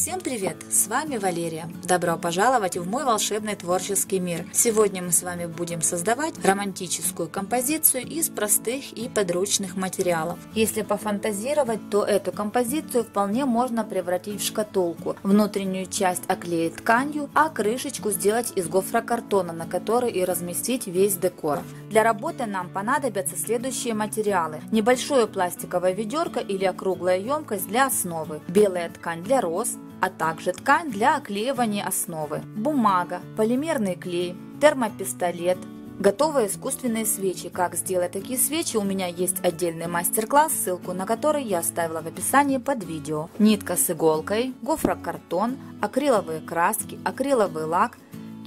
Всем привет! С вами Валерия. Добро пожаловать в мой волшебный творческий мир. Сегодня мы с вами будем создавать романтическую композицию из простых и подручных материалов. Если пофантазировать, то эту композицию вполне можно превратить в шкатулку. Внутреннюю часть оклеить тканью, а крышечку сделать из гофрокартона, на который и разместить весь декор. Для работы нам понадобятся следующие материалы. Небольшое пластиковое ведерко или округлая емкость для основы, белая ткань для роз, а также ткань для оклеивания основы, бумага, полимерный клей, термопистолет, готовые искусственные свечи. Как сделать такие свечи, у меня есть отдельный мастер-класс, ссылку на который я оставила в описании под видео. Нитка с иголкой, гофрокартон, акриловые краски, акриловый лак,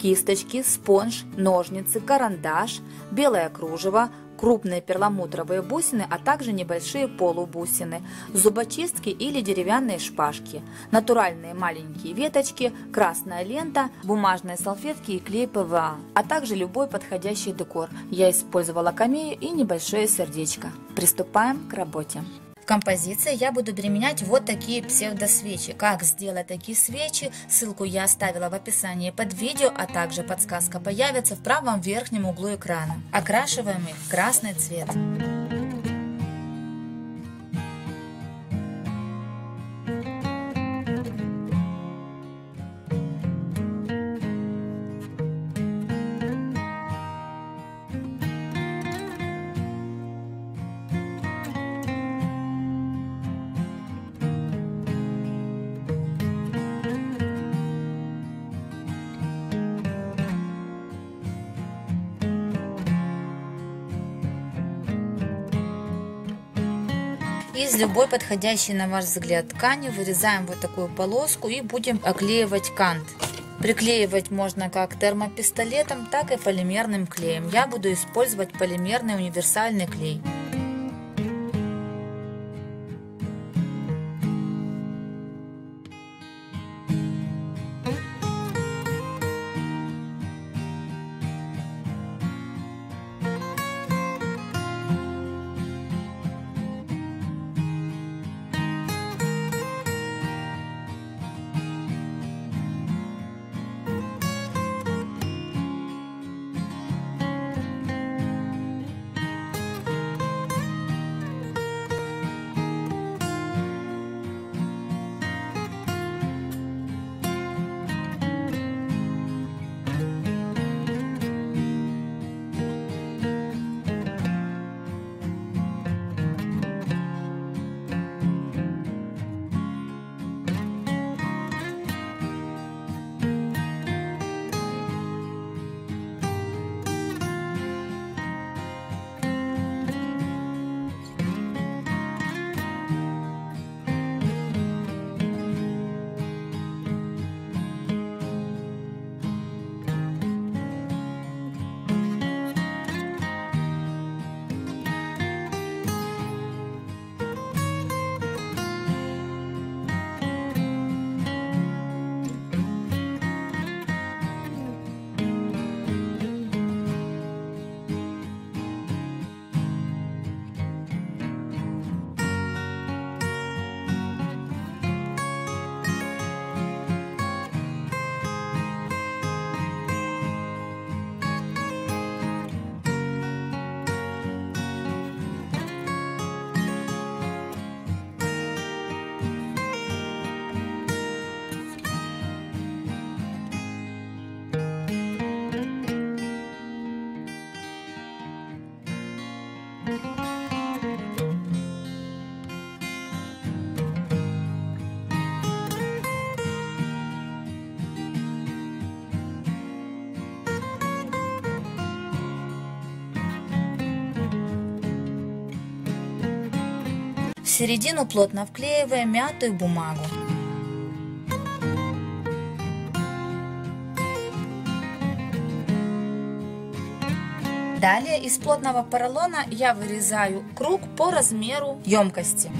кисточки, спонж, ножницы, карандаш, белое кружево, крупные перламутровые бусины, а также небольшие полубусины, зубочистки или деревянные шпажки, натуральные маленькие веточки, красная лента, бумажные салфетки и клей ПВА, а также любой подходящий декор. Я использовала камею и небольшое сердечко. Приступаем к работе. В композиции я буду применять вот такие псевдосвечи. Как сделать такие свечи, ссылку я оставила в описании под видео, а также подсказка появится в правом верхнем углу экрана. Окрашиваем их в красный цвет. Из любой подходящей на ваш взгляд ткани вырезаем вот такую полоску и будем оклеивать кант. Приклеивать можно как термопистолетом, так и полимерным клеем. Я буду использовать полимерный универсальный клей. В середину плотно вклеиваем мятую бумагу. Далее из плотного поролона я вырезаю круг по размеру емкости.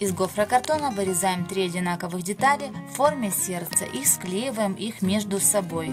Из гофрокартона вырезаем 3 одинаковых детали в форме сердца и склеиваем их между собой.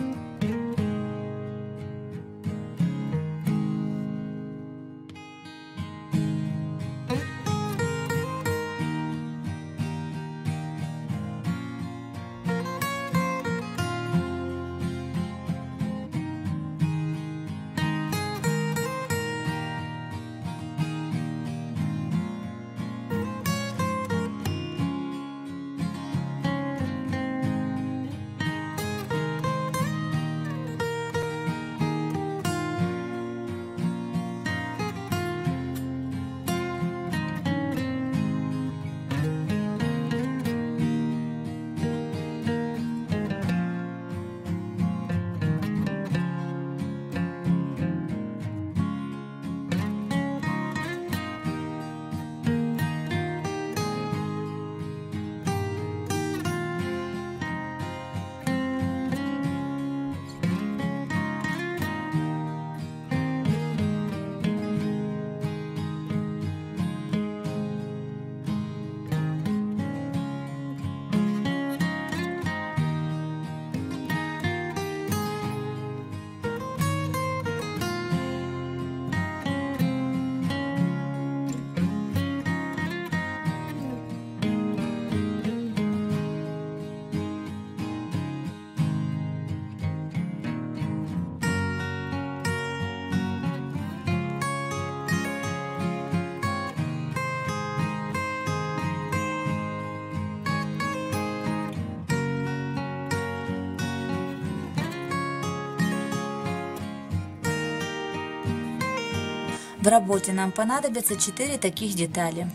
В работе нам понадобится 4 таких детали.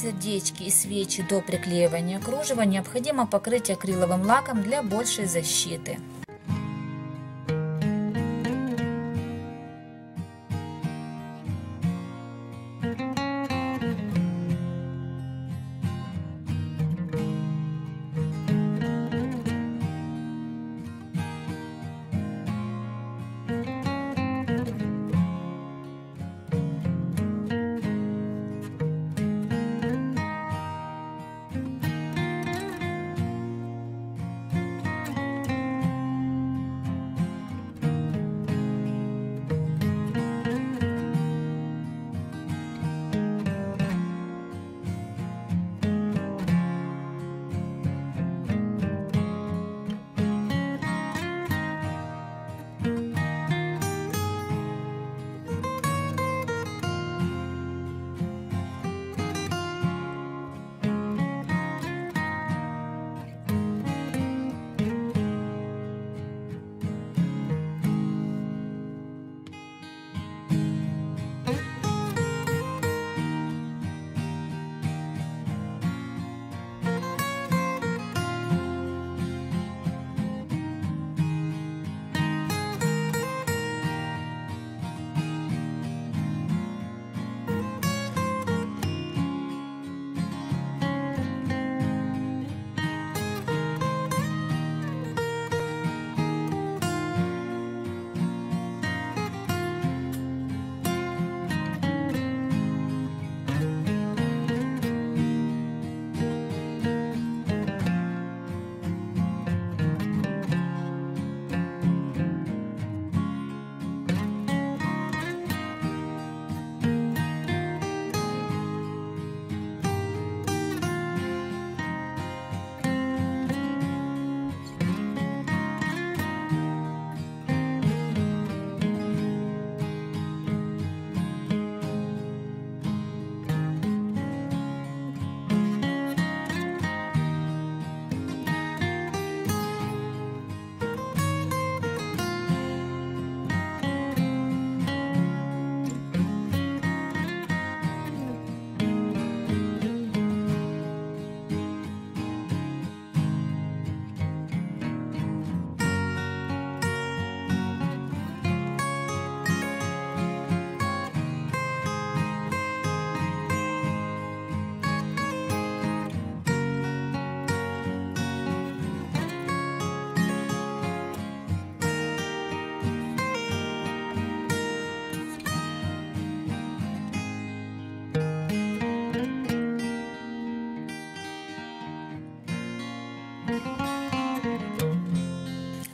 сердечки и свечи до приклеивания кружева необходимо покрыть акриловым лаком для большей защиты.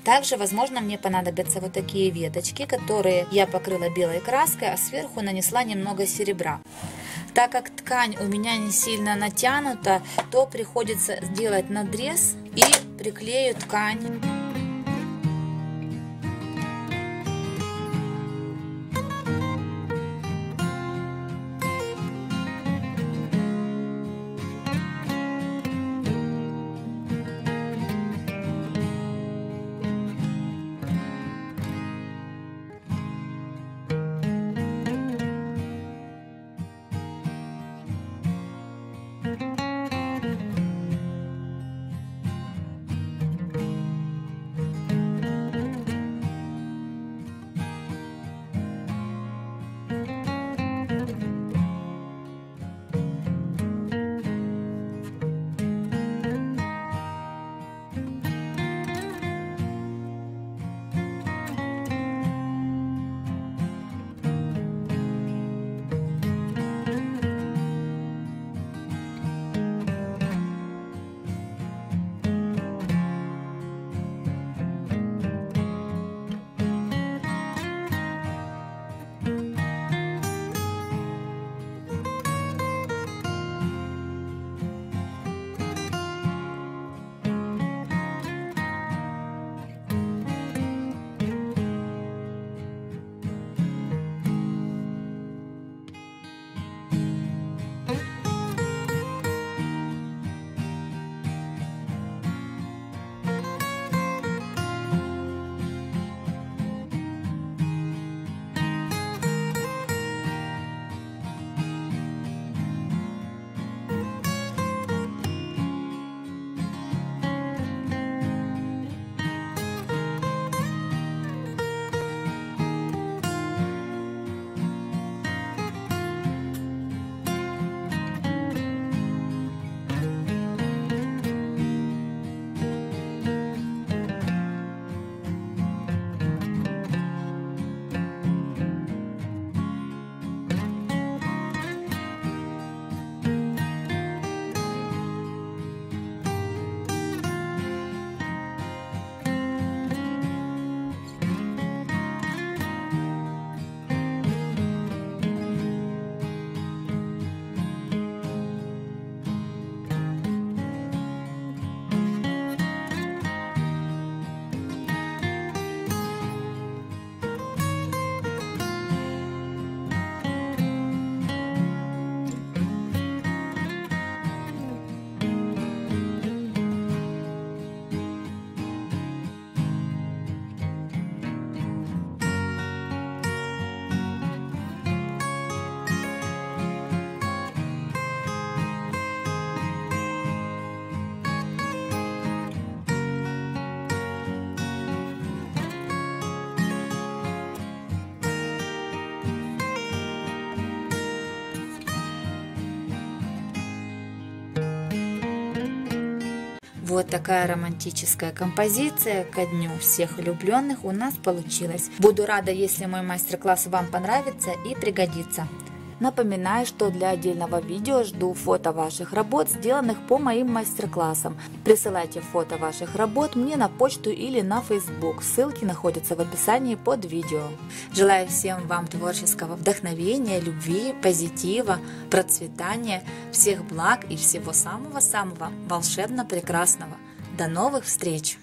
Также, возможно, мне понадобятся вот такие веточки, которые я покрыла белой краской, а сверху нанесла немного серебра. Так как ткань у меня не сильно натянута, то приходится сделать надрез и приклею ткань. Вот такая романтическая композиция ко дню всех влюбленных у нас получилась. Буду рада, если мой мастер-класс вам понравится и пригодится. Напоминаю, что для отдельного видео жду фото ваших работ, сделанных по моим мастер-классам. Присылайте фото ваших работ мне на почту или на Facebook. Ссылки находятся в описании под видео. Желаю всем вам творческого вдохновения, любви, позитива, процветания, всех благ и всего самого-самого волшебно прекрасного. До новых встреч!